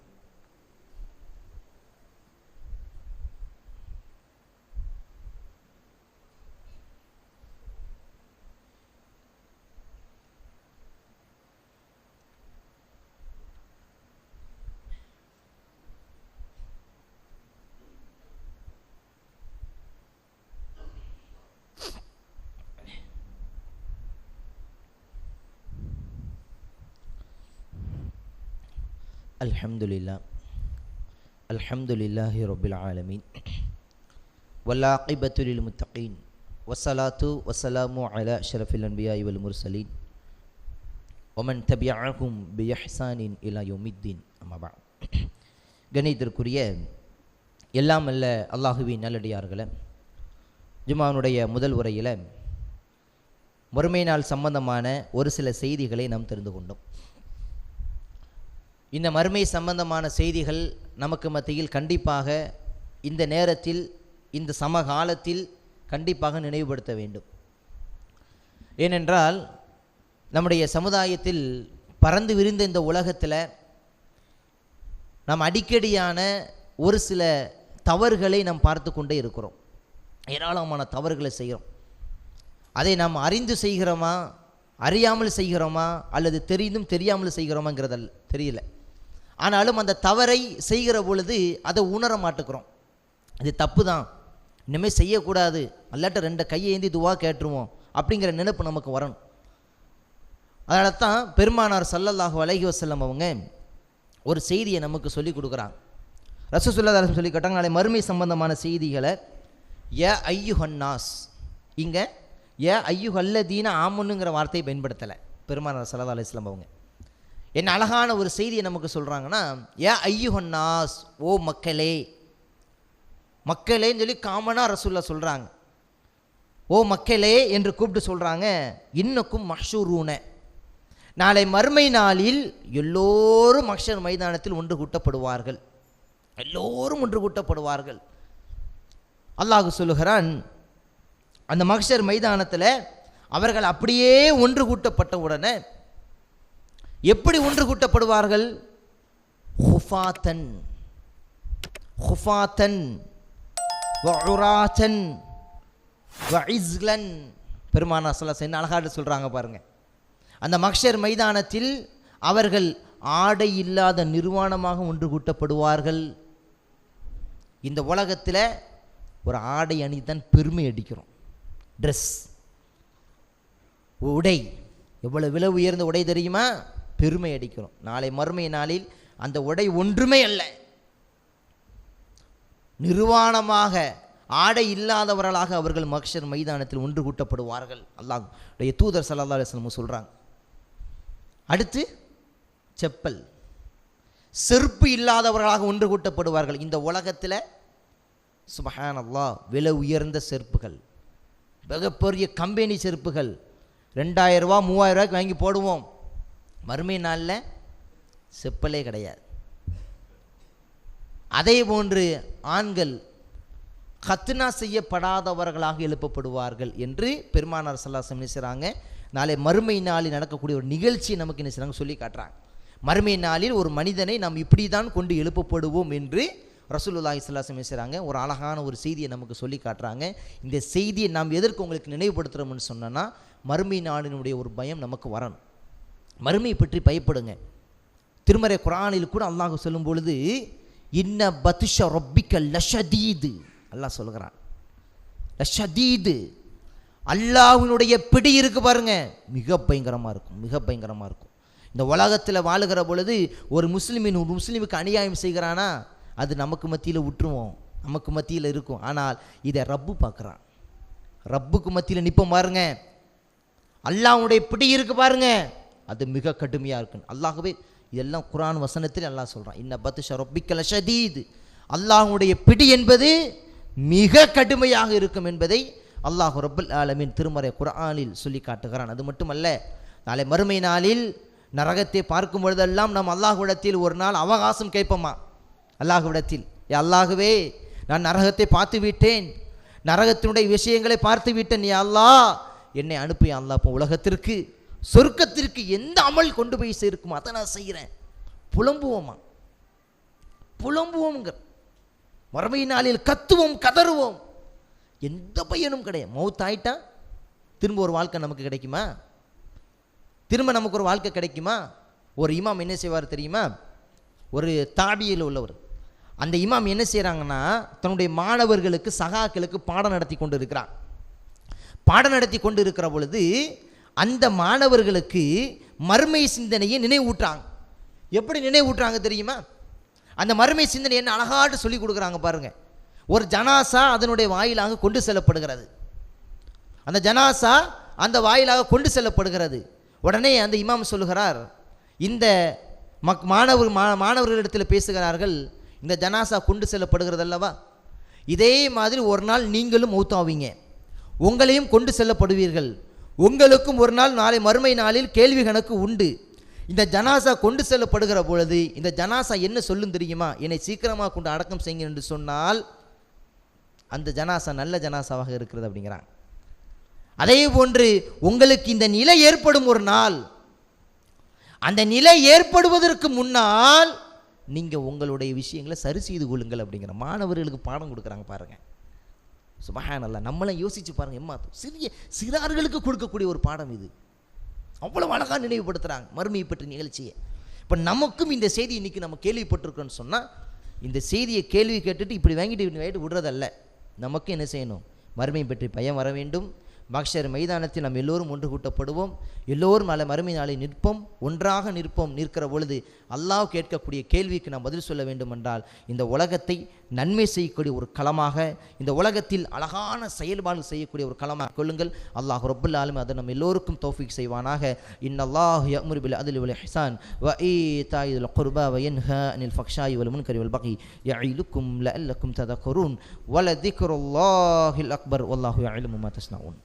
அல்ஹம்துலில்லாஹி ரப்பில் ஆலமீன் வல்லாகிபத்து லில் முத்தகீன் வஸ்ஸலாத்து வஸ்ஸலாமு அலா அஷ்ரஃபில் அன்பியாஇ வல் முர்சலீன் வமன் தபிஅஹும் பிஇஹ்சானின் இலா யௌமித்தீன். அம்மா பஅத். கணிதத்திற்குரிய எல்லாம் அல்ல அல்லாஹுவின் நல்லடியார்களே, ஜும்ஆனுடைய முதல் உரையில் மறுமை நாள் சம்பந்தமான ஒரு சில செய்திகளை நாம் தெரிந்து கொண்டோம். இந்த மறுமை சம்பந்தமான செய்திகள் நமக்கு மத்தியில் கண்டிப்பாக இந்த நேரத்தில், இந்த சமகாலத்தில் கண்டிப்பாக நினைவுபடுத்த வேண்டும். ஏனென்றால் நம்முடைய சமுதாயத்தில் பறந்து விரிந்த இந்த உலகத்தில் நாம் அடிக்கடியான ஒரு சில தவறுகளை நாம் பார்த்து கொண்டே இருக்கிறோம். ஏராளமான தவறுகளை செய்கிறோம். அதை நாம் அறிந்து செய்கிறோமா, அறியாமல் செய்கிறோமா, அல்லது தெரிந்தும் தெரியாமல் செய்கிறோமாங்கிறதல்ல, தெரியல. ஆனாலும் அந்த தவறை செய்கிற பொழுது அதை உணர மாட்டுக்கிறோம். இது தப்பு தான், இனிமேல் செய்யக்கூடாது, அல்லாட்ட 2 கையை ஏந்தி துவா கேட்டுருவோம் அப்படிங்கிற நினைப்பு நமக்கு வரணும். அதனால தான் பெருமானார் ஸல்லல்லாஹு அலைஹி வஸல்லம் அவங்க ஒரு செய்தியை நமக்கு சொல்லி கொடுக்குறாங்க. ரசூல் ஸல்லல்லாஹு அலைஹி வஸல்லம் சொல்லி கேட்டாங்க, நாளை மறுமை சம்பந்தமான செய்திகளை ய ஐயுஹன்னாஸ், இங்கே ய ஐயுஹல்லதீன ஆமனுங்கிற வார்த்தையை பயன்படுத்தலை பெருமானார் ஸல்லல்லாஹு அலைஹி வஸல்லம் அவங்க. என்ன அழகான ஒரு செய்தியை நமக்கு சொல்கிறாங்கன்னா, ய ஐயுஹன்னாஸ், ஓ மக்களே, மக்களேன்னு சொல்லி காமனாக ரசூலுல்லாஹ் சொல்கிறாங்க. ஓ மக்களே என்று கூப்பிட்டு சொல்கிறாங்க. இன்னக்கும் மஹ்ஷூரூன, நாளை மறுமை நாளில் எல்லோரும் மஹ்ஷர் மைதானத்தில் ஒன்று கூட்டப்படுவார்கள், எல்லோரும் ஒன்று கூட்டப்படுவார்கள். அல்லாஹ் சொல்லுகிறான், அந்த மஹ்ஷர் மைதானத்தில் அவர்கள் அப்படியே ஒன்று கூட்டப்பட்ட உடனே எப்படி ஒன்று கூட்டப்படுவார்கள்? ஹுஃபாத்தன் ஹுஃபாத்தன் வஉராத்தன் வஇஸ்லன். பெருமானார் ஸல்லல்லாஹு அலைஹி வஸல்லம் அழகாக சொல்கிறாங்க பாருங்க. அந்த மஹ்ஷர் மைதானத்தில் அவர்கள் ஆடை இல்லாத நிர்வாணமாக ஒன்று கூட்டப்படுவார்கள். இந்த உலகத்தில் ஒரு ஆடை அணிதான் பெருமை அடிக்கிறோம். ட்ரெஸ், உடை, எவ்வளவு விலை உயர்ந்த உடை தெரியுமா? பெருமை அடிக்கிறோம். நாளை மறுமை நாளில் அந்த உடை ஒன்றுமே அல்ல, நிர்வாணமாக ஆடை இல்லாதவர்களாக அவர்கள் மஹ்ஷர் மைதானத்தில் ஒன்று கூட்டப்படுவார்கள். அல்லாஹ்வுடைய தூதர் ஸல்லல்லாஹு அலைஹி வஸல்லம் சொல்கிறாங்க. அடுத்து செப்பல், செருப்பு இல்லாதவர்களாக ஒன்று கூட்டப்படுவார்கள். இந்த உலகத்தில் சுப்ஹானல்லாஹ் விலை உயர்ந்த செருப்புகள், மிகப்பெரிய கம்பெனி செருப்புகள், 2000 ரூபா 3000 ரூபாய்க்கு வாங்கி போடுவோம். மறுமை நாளில் செப்பலே கிடையாது. அதே போன்று ஆண்கள் கத்னா செய்யப்படாதவர்களாக எழுப்பப்படுவார்கள் என்று பெருமானார் ஸல்லல்லாஹு அலைஹி வஸல்லம் செய்கிறாங்க. நாளை மறுமை நாளில் நடக்கக்கூடிய ஒரு நிகழ்ச்சி நமக்கு என்ன செய்கிறாங்க சொல்லி காட்டுறாங்க. மறுமை நாளில் ஒரு மனிதனை நாம் இப்படி தான் கொண்டு எழுப்பப்படுவோம் என்று ரசூலுல்லாஹி ஸல்லல்லாஹு அலைஹி வஸல்லம் செய்கிறாங்க. ஒரு அழகான ஒரு செய்தியை நமக்கு சொல்லி காட்டுறாங்க. இந்த செய்தியை நாம் எதற்கு உங்களுக்கு நினைவுபடுத்துகிறோம்னு சொன்னோன்னா, மறுமை நாளினுடைய ஒரு பயம் நமக்கு வரணும். மறுமையை பற்றி பயப்படுங்க. திருமறை குர்ஆனில் கூட அல்லாஹ் சொல்லும் பொழுது, இன்ன பத்ஷ ரப்பிக்க லஷதீது, அல்லாஹ் சொல்கிறான். லஷதீது, அல்லாஹ்வினுடைய பிடி இருக்கு பாருங்க, மிக பயங்கரமாக இருக்கும், மிக பயங்கரமாக இருக்கும். இந்த உலகத்தில் வாழுகிற பொழுது ஒரு முஸ்லீமுக்கு அநியாயம் செய்கிறானா, அது நமக்கு மத்தியில் விட்டுருவோம், நமக்கு மத்தியில் இருக்கும். ஆனால் இதை ரப்பு பார்க்குறான். ரப்புக்கு மத்தியில் நிற்போம் பாருங்க, அல்லாஹ்வுடைய பிடி இருக்கு பாருங்க, அது மிக கடுமையாக இருக்குன்னு அல்லாஹ்வே இதெல்லாம் குர்ஆன் வசனத்தில் அல்லாஹ் சொல்கிறான். இன்ன பத்ஷ ரப்பிக்க லஷதீத், அல்லாஹ்வுடைய பிடி என்பது மிக கடுமையாக இருக்கும் என்பதை அல்லாஹ் ரப்பல் ஆலமீன் திருமறை குர்ஆனில் சொல்லி காட்டுகிறான். அது மட்டுமல்ல, நாளை மறுமை நாளில் நரகத்தை பார்க்கும் பொழுதெல்லாம் நாம் அல்லாஹ்விடத்தில் ஒரு நாள் அவகாசம் கேட்போமா? அல்லாஹ்விடத்தில், அல்லாஹ்வே நான் நரகத்தை பார்த்து விட்டேன், நரகத்தினுடைய விஷயங்களை பார்த்து விட்டேன், யா அல்லாஹ் என்னை அனுப்பி அல்லாஹ் இப்போ உலகத்திற்கு சொர்க்கத்திற்கு எந்த அமல் கொண்டு போய் சேர்க்குமோ அதை நான் செய்கிறேன். புலம்புவோமா? புலம்புவோம்ங்கிற மறுமை நாளில் கத்துவோம், கதறுவோம். எந்த பையனும் கிடையாது. மௌத் ஆயிட்டா திரும்ப ஒரு வாழ்க்கை நமக்கு கிடைக்குமா? திரும்ப நமக்கு ஒரு வாழ்க்கை கிடைக்குமா? ஒரு இமாம் என்ன செய்வார் தெரியுமா? ஒரு தாபியில் உள்ளவர், அந்த இமாம் என்ன செய்கிறாங்கன்னா, தன்னுடைய மாணவர்களுக்கு சகாக்களுக்கு பாடம் நடத்தி கொண்டு இருக்கிறார். பாடம் நடத்தி கொண்டு இருக்கிற பொழுது அந்த மாணவர்களுக்கு மறுமை சிந்தனையை நினைவூட்டுறாங்க. எப்படி நினைவூட்டுறாங்க தெரியுமா? அந்த மறுமை சிந்தனை என்ன அழகாட்டு சொல்லி கொடுக்குறாங்க பாருங்க. ஒரு ஜனாசா அதனுடைய வாயிலாக கொண்டு செல்லப்படுகிறது. அந்த ஜனாசா அந்த வாயிலாக கொண்டு செல்லப்படுகிறது. உடனே அந்த இமாம் சொல்லுகிறார், இந்த மாணவர்களிடத்தில் பேசுகிறார்கள், இந்த ஜனாசா கொண்டு செல்லப்படுகிறது அல்லவா, இதே மாதிரி ஒரு நாள் நீங்களும் மௌத்தாவீங்க, உங்களையும் கொண்டு செல்லப்படுவீர்கள், உங்களுக்கும் ஒரு நாள் நாளை மறுமை நாளில் கேள்வி கணக்கு உண்டு. இந்த ஜனாசா கொண்டு செல்லப்படுகிற பொழுது இந்த ஜனாசா என்ன சொல்லும் தெரியுமா? என்னை சீக்கிரமாக கொண்டு அடக்கம் செய்யுங்க என்று சொன்னால் அந்த ஜனாசா நல்ல ஜனாசாவாக இருக்கிறது அப்படிங்கிறாங்க. அதே போன்று உங்களுக்கு இந்த நிலை ஏற்படும் ஒரு நாள், அந்த நிலை ஏற்படுவதற்கு முன்னால் நீங்கள் உங்களுடைய விஷயங்களை சரி செய்து கொள்ளுங்கள் அப்படிங்கிற மாணவர்களுக்கு பாடம் கொடுக்குறாங்க பாருங்கள். சுப்ஹானல்லாஹ். நம்மளாம் யோசிச்சு பாருங்கள், எம்மா சிறார்களுக்கு கொடுக்கக்கூடிய ஒரு பாடம் இது. அவ்வளோ அழகாக நினைவுபடுத்துகிறாங்க மறுமையை பற்றி நிகழ்ச்சியை. இப்போ நமக்கும் இந்த செய்தி இன்றைக்கி நம்ம கேள்விப்பட்டிருக்கோன்னு சொன்னால், இந்த செய்தியை கேள்வி கேட்டுட்டு இப்படி வாங்கிட்டு விடுறதல்ல. நமக்கு என்ன செய்யணும்? மறுமையை பற்றி பயம் வர வேண்டும். மஹ்ஷர் மைதானத்தில் நாம் எல்லோரும் ஒன்று கூட்டப்படுவோம். எல்லோரும் நாளை மறுமை நாளை நிற்போம், ஒன்றாக நிற்போம். நிற்கிற பொழுது அல்லாஹ் கேட்கக்கூடிய கேள்விக்கு நாம் பதில் சொல்ல வேண்டும் என்றால், இந்த உலகத்தை நன்மை செய்யக்கூடிய ஒரு களமாக, இந்த உலகத்தில் அழகான செயல்பாடு செய்யக்கூடிய ஒரு களமாக கொள்ளுங்கள். அல்லாஹ் ரப்புல் ஆலமீன் அதை நம்ம எல்லோருக்கும் தௌஃபீக் செய்வானாக. இன்னல்லாஹு யஅமுரு பில் அத்லி வல் இஹ்சான் வ ஈதாஇல் குர்பா வ யன்ஹா அனில் ஃபஹ்ஷாஇ வல் முன்கரி வல் பகி யஇதுக்கும் லஅல்லக்கும் ததக்கரூன் வ லதிக்ருல்லாஹில் அக்பர் வல்லாஹு யஅலமு மா தஸ்னஊன்.